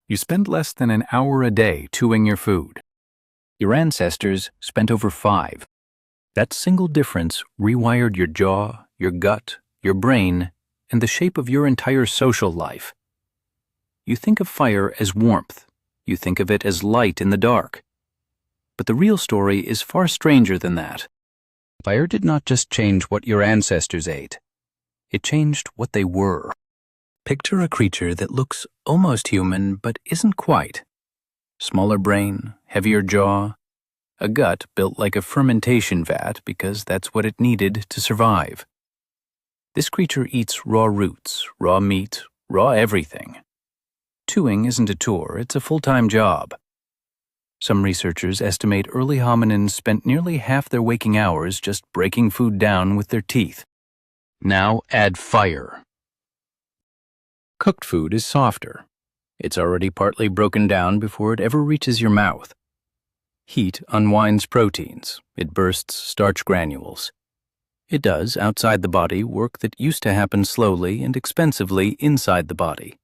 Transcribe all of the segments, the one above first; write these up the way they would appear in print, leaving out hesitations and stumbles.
You spend less than an hour a day chewing your food. Your ancestors spent over 5. That single difference rewired your jaw, your gut, your brain, and the shape of your entire social life. You think of fire as warmth. You think of it as light in the dark. But the real story is far stranger than that. Fire did not just change what your ancestors ate. It changed what they were. Picture a creature that looks almost human but isn't quite. Smaller brain, heavier jaw, a gut built like a fermentation vat because that's what it needed to survive. This creature eats raw roots, raw meat, raw everything. Chewing isn't a chore, it's a full-time job. Some researchers estimate early hominins spent nearly half their waking hours just breaking food down with their teeth. Now add fire. Cooked food is softer. It's already partly broken down before it ever reaches your mouth. Heat unwinds proteins. It bursts starch granules. It does, outside the body, work that used to happen slowly and expensively inside the body.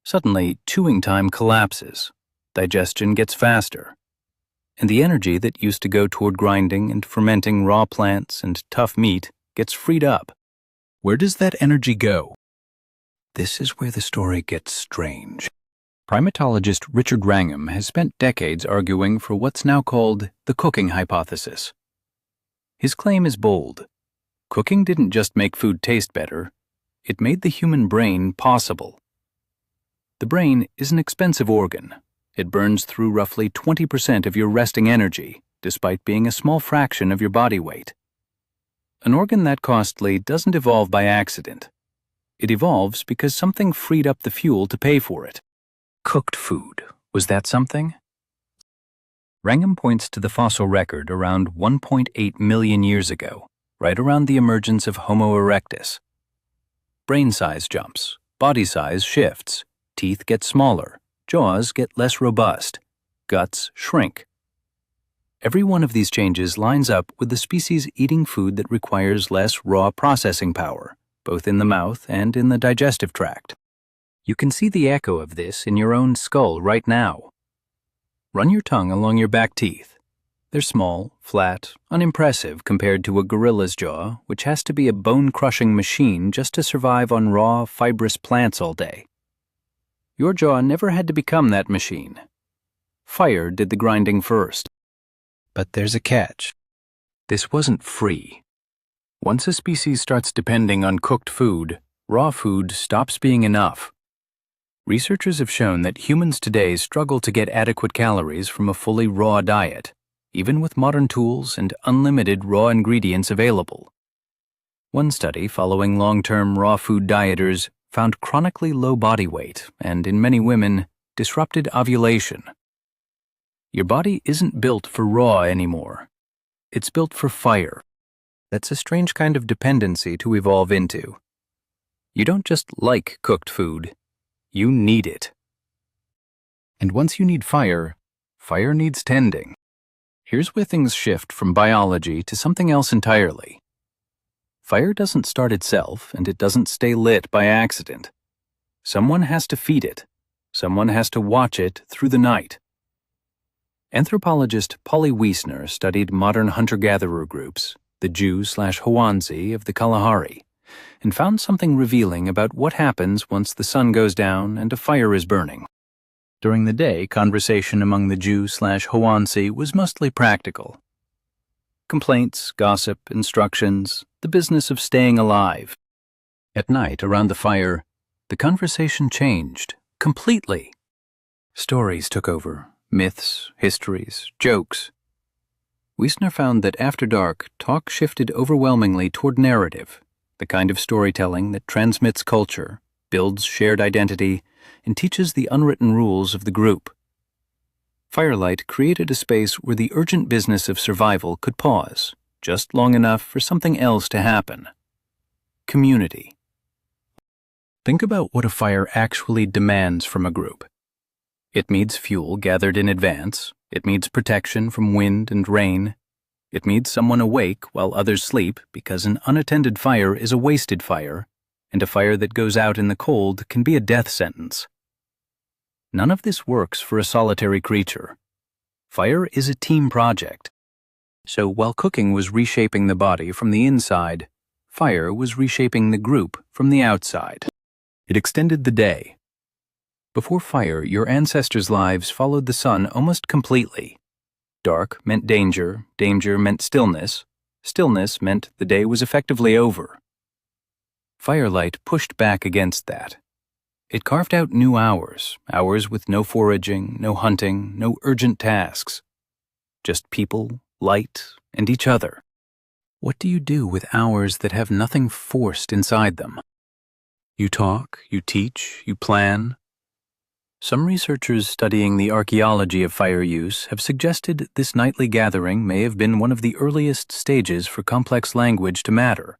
Suddenly, chewing time collapses. Digestion gets faster. And the energy that used to go toward grinding and fermenting raw plants and tough meat gets freed up. Where does that energy go? This is where the story gets strange. Primatologist Richard Wrangham has spent decades arguing for what's now called the cooking hypothesis. His claim is bold. Cooking didn't just make food taste better, it made the human brain possible. The brain is an expensive organ. It burns through roughly 20% of your resting energy, despite being a small fraction of your body weight. An organ that costly doesn't evolve by accident. It evolves because something freed up the fuel to pay for it. Cooked food. Was that something? Wrangham points to the fossil record around 1.8 million years ago, right around the emergence of Homo erectus. Brain size jumps, body size shifts, teeth get smaller, jaws get less robust, guts shrink. Every one of these changes lines up with the species eating food that requires less raw processing power, both in the mouth and in the digestive tract. You can see the echo of this in your own skull right now. Run your tongue along your back teeth. They're small, flat, unimpressive compared to a gorilla's jaw, which has to be a bone-crushing machine just to survive on raw, fibrous plants all day. Your jaw never had to become that machine. Fire did the grinding first. But there's a catch. This wasn't free. Once a species starts depending on cooked food, raw food stops being enough. Researchers have shown that humans today struggle to get adequate calories from a fully raw diet, even with modern tools and unlimited raw ingredients available. One study following long-term raw food dieters found chronically low body weight and, in many women, disrupted ovulation. Your body isn't built for raw anymore. It's built for fire. That's a strange kind of dependency to evolve into. You don't just like cooked food, you need it. And once you need fire, fire needs tending. Here's where things shift from biology to something else entirely. Fire doesn't start itself, and it doesn't stay lit by accident. Someone has to feed it. Someone has to watch it through the night. Anthropologist Polly Wiesner studied modern hunter-gatherer groups, the Jew/Hwanzi of the Kalahari, and found something revealing about what happens once the sun goes down and a fire is burning. During the day, conversation among the Jew/Hwanzi was mostly practical. Complaints, gossip, instructions, the business of staying alive. At night, around the fire, the conversation changed completely. Stories took over, myths, histories, jokes. Wiesner found that after dark, talk shifted overwhelmingly toward narrative, the kind of storytelling that transmits culture, builds shared identity, and teaches the unwritten rules of the group. Firelight created a space where the urgent business of survival could pause, just long enough for something else to happen. Community. Think about what a fire actually demands from a group. It needs fuel gathered in advance. It needs protection from wind and rain. It needs someone awake while others sleep, because an unattended fire is a wasted fire, and a fire that goes out in the cold can be a death sentence. None of this works for a solitary creature. Fire is a team project. So while cooking was reshaping the body from the inside, fire was reshaping the group from the outside. It extended the day. Before fire, your ancestors' lives followed the sun almost completely. Dark meant danger, danger meant stillness, stillness meant the day was effectively over. Firelight pushed back against that. It carved out new hours, hours with no foraging, no hunting, no urgent tasks. Just people, light, and each other. What do you do with hours that have nothing forced inside them? You talk, you teach, you plan. Some researchers studying the archaeology of fire use have suggested this nightly gathering may have been one of the earliest stages for complex language to matter.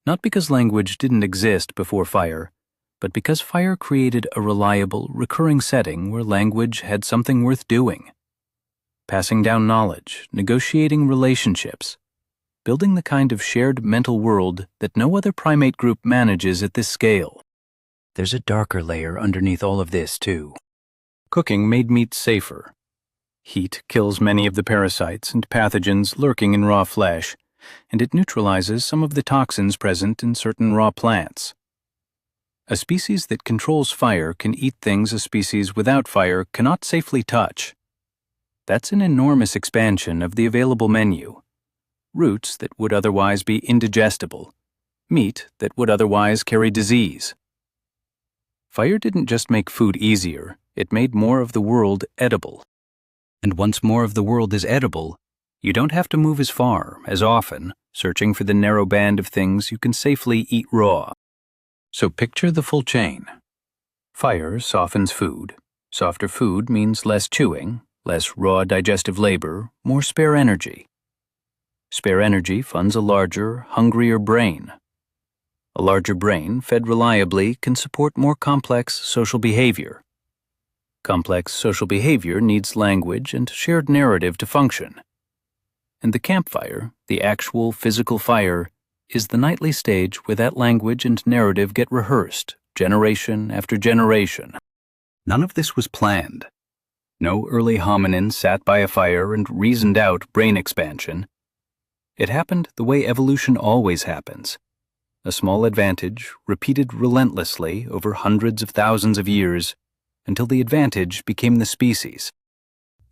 Not because language didn't exist before fire, but because fire created a reliable, recurring setting where language had something worth doing. Passing down knowledge, negotiating relationships, building the kind of shared mental world that no other primate group manages at this scale. There's a darker layer underneath all of this, too. Cooking made meat safer. Heat kills many of the parasites and pathogens lurking in raw flesh, and it neutralizes some of the toxins present in certain raw plants. A species that controls fire can eat things a species without fire cannot safely touch. That's an enormous expansion of the available menu. Roots that would otherwise be indigestible, meat that would otherwise carry disease. Fire didn't just make food easier, it made more of the world edible. And once more of the world is edible, you don't have to move as far, as often, searching for the narrow band of things you can safely eat raw. So picture the full chain. Fire softens food. Softer food means less chewing, less raw digestive labor, more spare energy. Spare energy funds a larger, hungrier brain. A larger brain, fed reliably, can support more complex social behavior. Complex social behavior needs language and shared narrative to function. And the campfire, the actual physical fire, is the nightly stage where that language and narrative get rehearsed, generation after generation. None of this was planned. No early hominin sat by a fire and reasoned out brain expansion. It happened the way evolution always happens. A small advantage repeated relentlessly over hundreds of thousands of years until the advantage became the species.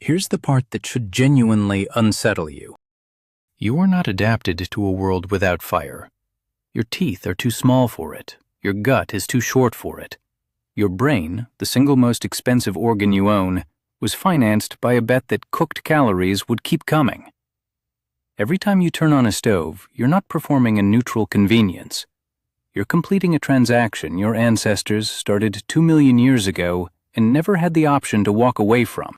Here's the part that should genuinely unsettle you. You are not adapted to a world without fire. Your teeth are too small for it. Your gut is too short for it. Your brain, the single most expensive organ you own, was financed by a bet that cooked calories would keep coming. Every time you turn on a stove, you're not performing a neutral convenience. You're completing a transaction your ancestors started 2 million years ago and never had the option to walk away from.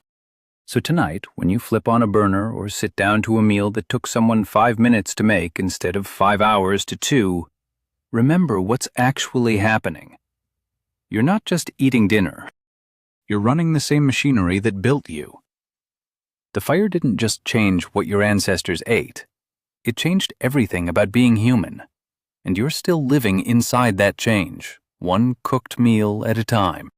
So tonight, when you flip on a burner or sit down to a meal that took someone 5 minutes to make instead of 5 hours to 2, remember what's actually happening. You're not just eating dinner. You're running the same machinery that built you. The fire didn't just change what your ancestors ate. It changed everything about being human. And you're still living inside that change, one cooked meal at a time.